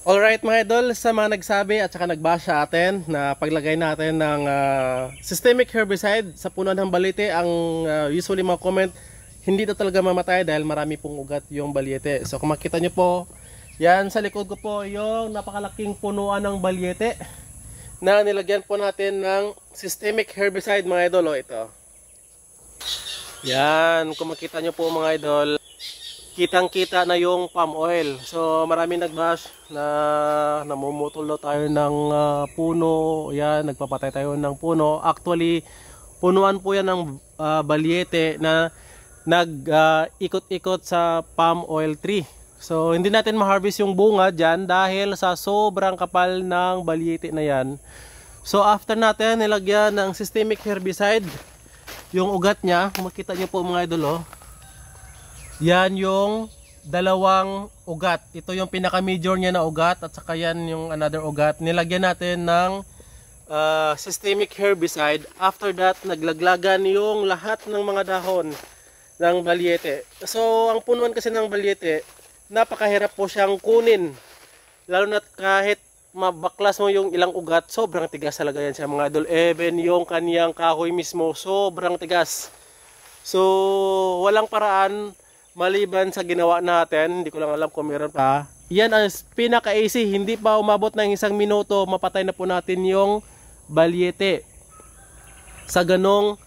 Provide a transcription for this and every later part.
Alright mga idol, sa mga nagsabi at saka nagbash sa atin na paglagay natin ng systemic herbicide sa puno ng balite, ang usually mga comment, hindi na talaga mamatay dahil marami pong ugat yung balyete. So kung makita nyo po, yan sa likod ko po yung napakalaking punuan ng balyete na nilagyan po natin ng systemic herbicide mga idol. O ito. Yan, kung makita nyo po mga idol, kitang-kita na yung palm oil. So maraming nagbash na namumutol daw tayo ng puno. Yan, nagpapatay tayo ng puno. Actually, punuan po yan ng balyete na nag-ikot-ikot sa palm oil tree. So hindi natin ma-harvest yung bunga dyan dahil sa sobrang kapal ng balyete na yan. So after natin nilagyan ng systemic herbicide, yung ugat niya, kung makita nyo po mga idol, oh, yan yung dalawang ugat. Ito yung pinaka-major niya na ugat at saka yan yung another ugat. Nilagyan natin ng systemic herbicide. After that, naglaglagan yung lahat ng mga dahon ng balyete. So, ang punuan kasi ng balyete, napakahirap po siyang kunin. Lalo na kahit mabaklas mo yung ilang ugat, sobrang tigas talaga yan siya mga idol. Even yung kaniyang kahoy mismo, sobrang tigas. So, walang paraan maliban sa ginawa natin, hindi ko lang alam kung meron pa. Yan ang pinaka-easy, hindi pa umabot ng 1 minuto, mapatay na po natin yung balyete sa ganong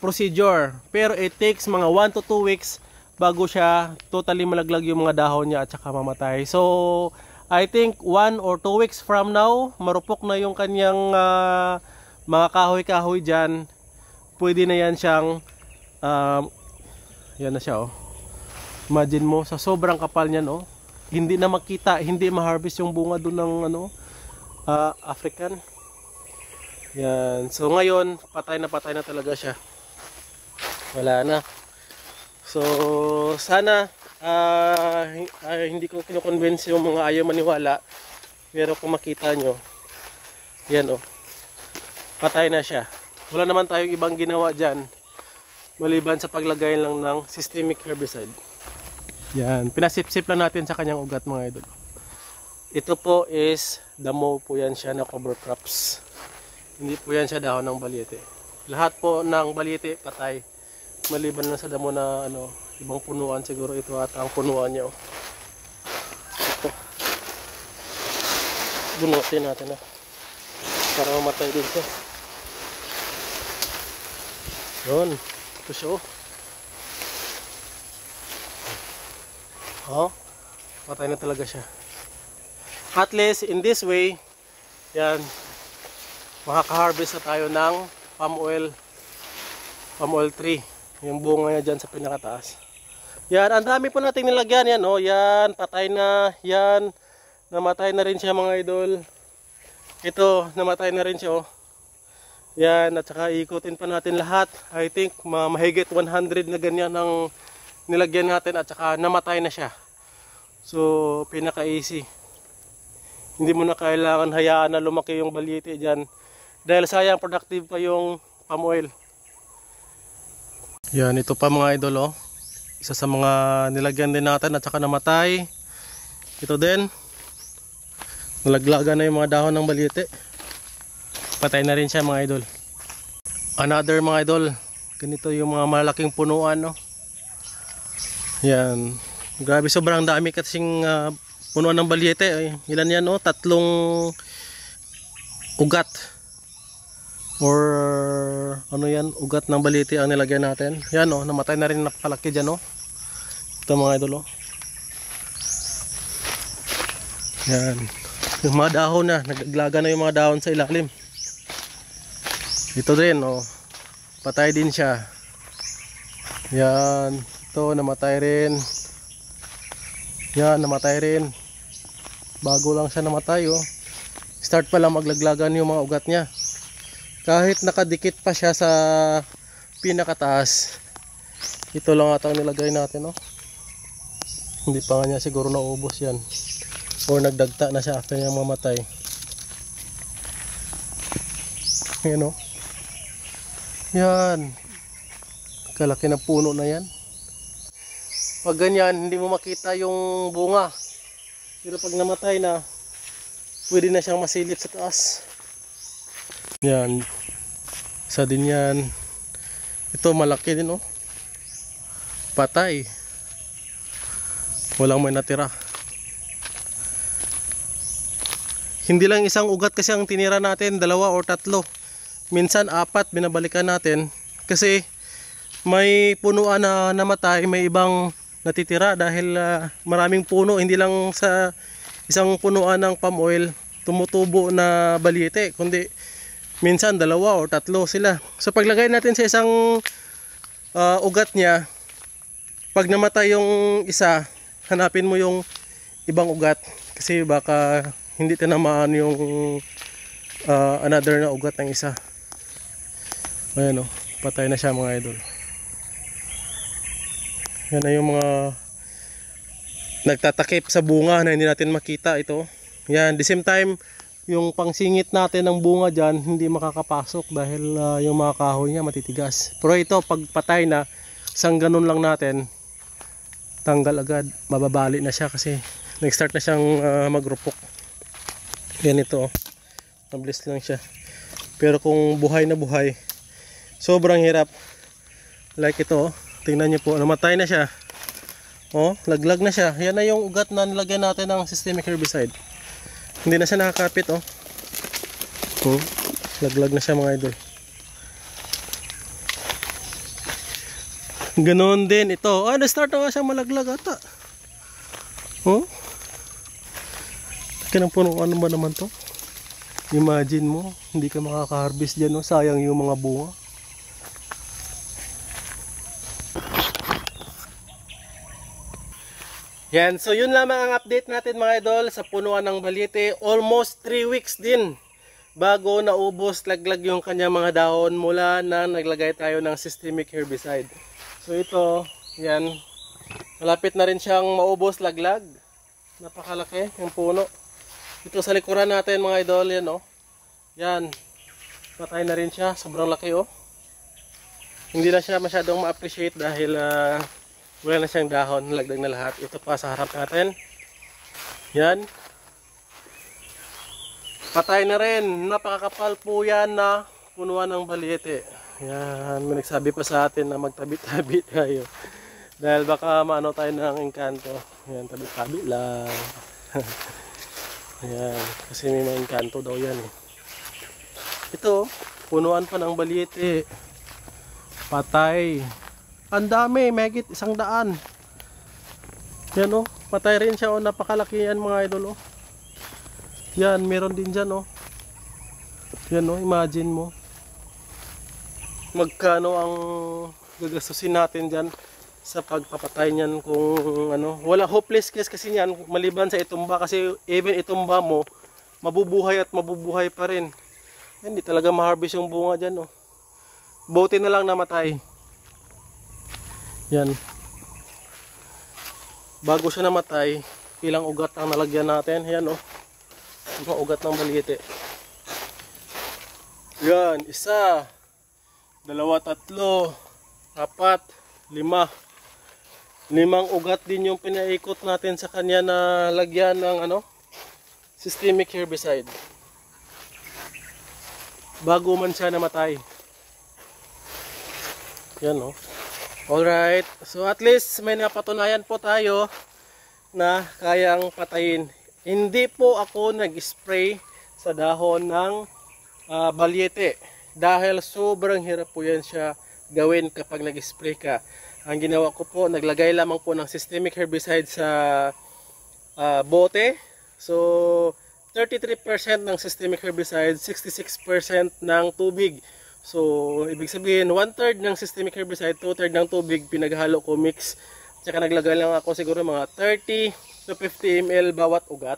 procedure. Pero it takes mga 1 to 2 weeks bago siya totally malaglag yung mga dahon niya at saka mamatay. So, I think 1 or 2 weeks from now, marupok na yung kanyang mga kahoy-kahoy dyan. Pwede na yan siyang, yan na siya, oh. Imagine mo, sa sobrang kapal niyan, oh, hindi na makita, hindi ma-harvest yung bunga doon ng African. Yan. So ngayon, patay na talaga siya. Wala na. So sana hindi ko kino-convince yung mga ayaw maniwala. Pero kung makita nyo, yan, oh, patay na siya. Wala naman tayong ibang ginawa dyan maliban sa paglagay lang ng systemic herbicide. Yan, pinasip-sip lang natin sa kanyang ugat mga idol. Ito po is damo po yan siya na cover crops. Hindi po yan siya dahon ng balyete. Lahat po ng balyete patay. Maliban lang sa damo na ibang punuan, siguro ito at ang punuan niya. Ito. Bunutin natin para mamatay din siya. Yun, ito siya. Oh, patay na talaga siya. At least in this way, yan, makaka-harvest na tayo ng palm oil tree. Yung bunga niya dyan sa pinakataas. Yan, ang dami po nating nilagyan yan, oh. Yan, patay na. Yan, namatay na rin siya mga idol. Ito, namatay na rin siya, oh. Yan, at saka ikutin pa natin lahat. I think mahigit 100 na ganyan ang nilagyan natin at saka namatay na siya. So pinaka-easy, hindi mo na kailangan hayaan na lumaki yung balyete dyan dahil sayang productive pa yung palm oil. Yan, ito pa mga idol, oh, isa sa mga nilagyan din natin at saka namatay. Ito din, nalaglagan na yung mga dahon ng balyete, patay na rin siya mga idol. Another mga idol, ganito yung mga malaking punuan, no? Yan, grabe, sobrang dami kasing punuan ng balyete. Ay, ilan yan, oh? 3 ugat or ano yan, ugat ng balyete ang nilagyan natin. Yan, oh, namatay na rin, napakalaki dyan, oh. Ito mga idol, oh. Yan, yung mga dahon na, nagaglaga na yung mga dahon sa ilalim. Ito din, oh, patay din siya. Yan, ito namatay rin. Yan, namatay rin. Bago lang siya namatay, oh. Start pa lang maglaglagan yung mga ugat niya. Kahit nakadikit pa siya sa pinakataas, ito lang atang nilagay natin, oh. Hindi pa nga niya siguro naubos yan, or nagdagta na siya after niya mamatay. Yan, oh. Yan, kalaki ng puno na yan. Pag ganyan, hindi mo makita yung bunga. Pero pag namatay na, pwede na siyang masilip sa taas. Yan. Isa din yan. Ito malaki din oh. Patay. Walang may natira. Hindi lang isang ugat kasi ang tinira natin, 2 or 3. Minsan 4 binabalikan natin kasi may punuan na namatay, may ibang natitira dahil maraming puno, hindi lang sa isang punuan ng palm oil tumutubo na balyete, kundi minsan 2 or 3 sila. So paglagay natin sa isang ugat niya, pag namatay yung isa, hanapin mo yung ibang ugat kasi baka hindi tinamaan yung another na ugat ng isa. Ayan o, patay na siya mga idol. Yan na yung mga nagtatakip sa bunga na hindi natin makita ito. Yan, the same time yung pangsingit natin ng bunga dyan hindi makakapasok dahil yung mga kahoy niya matitigas. Pero ito pag patay na, isang ganun lang natin, tanggal agad, mababali na siya kasi nag-start na siyang magrupok. Yan ito, mabilis lang siya. Pero kung buhay na buhay, sobrang hirap. Like ito, tingnan niyo po, namatay na siya. Oh, laglag na siya. Yan na yung ugat na nilagyan natin ng systemic herbicide. Hindi na siya nakakapit oh. Laglag na siya mga idol. Ganon din ito. Na-start na nga siya malaglag ata. Kinang puno, ano ba naman to? Imagine mo, hindi ka makaka-harvest dyan, no? Sayang yung mga bunga. Yan, so yun lamang ang update natin mga idol sa punuan ng balyete. Almost 3 weeks din bago naubos laglag yung kanyang mga dahon mula na naglagay tayo ng systemic herbicide. So ito, yan, malapit na rin siyang maubos laglag. Napakalaki yung puno. Ito sa likuran natin mga idol, yan oh. Yan, patay na rin siya, sobrang laki oh. Hindi na siya masyadong ma-appreciate dahil wala na siyang dahon, lagdag na lahat. Ito pa sa harap natin. Yan. Patay na rin, napakakapal po yan na punuan ng balyete. Yan, may nagsabi pa sa atin na magtabi-tabi tayo. Dahil baka maano tayo ng engkanto. Yan, tabi-tabi lang. Yan, kasi may mga engkanto daw yan eh. Ito, punuan pa ng balyete. Patay. Ang dami, megit 100. Yan oh, patay rin siya oh, napakalaki yan mga idol oh. Yan, meron din dyan oh. Yan oh, imagine mo. Magkano ang gagastusin natin dyan sa pagpapatay niyan kung ano. Wala hopeless case kasi niyan maliban sa itumba kasi even itumba mo, mabubuhay at mabubuhay pa rin. Hindi talaga ma-harvest yung bunga dyan oh. Buti na lang namatay. Yan. Bago siya namatay, ilang ugat ang nalagyan natin. Yan oh. Mga ugat ng balyete. Yan, 1, 2, 3, 4, 5. 5 ugat din yung pinaikot natin sa kanya na lagyan ng ano, systemic herbicide. Bago man siya namatay. Yan oh. Alright, so at least may napatunayan po tayo na kayang patayin. Hindi po ako nag-spray sa dahon ng balyete dahil sobrang hirap po yan siya gawin kapag nag-spray ka. Ang ginawa ko po, naglagay lamang po ng systemic herbicide sa bote. So 33% ng systemic herbicide, 66% ng tubig. So, ibig sabihin, 1/3 ng systemic herbicide, 2/3 ng tubig, pinaghalo ko, mix. Tsaka naglagay lang ako siguro mga 30 to 50 ml bawat ugat.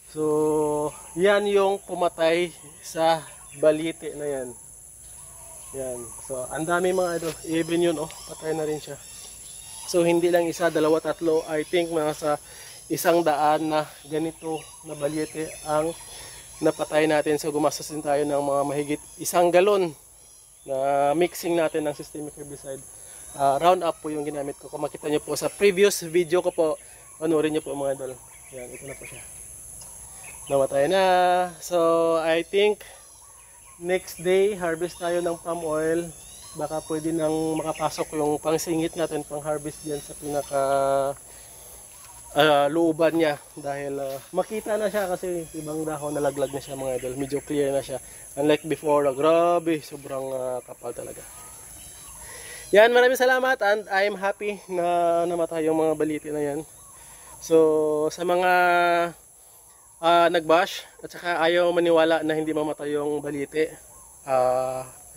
So, yan yung pumatay sa balyete na yan. Yan. So, ang dami mga idol. Even yun, oh, patay na rin siya. So, hindi lang 1, 2, 3. I think mga sa 100 na ganito na balyete ang napatay natin. So gumastos din tayo ng mga mahigit 1 galon na mixing natin ng systemic herbicide. Round up po yung ginamit ko. Kung makita nyo po sa previous video ko po, panoorin nyo po mga idol. Yan, ito na po siya. namatay na. So I think next day harvest tayo ng palm oil. Baka pwede nang makapasok yung pangsingit natin, pang harvest diyan sa pinaka looban niya, dahil makita na siya kasi ibang dahon, nalaglag na siya mga idol, medyo clear na siya, unlike before. Grabe, sobrang kapal talaga. Yan, maraming salamat, and I'm happy na namatay yung mga baliti na yan. So sa mga nagbash at saka ayaw maniwala na hindi mamatay yung baliti,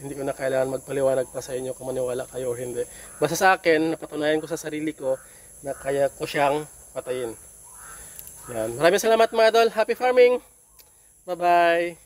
hindi ko na kailangan magpaliwanag pa sa inyo kung maniwala kayo o hindi. Basta sa akin, napatunayan ko sa sarili ko na kaya ko siyang patayin. Yan. Maraming salamat mga idol. Happy farming! Bye-bye!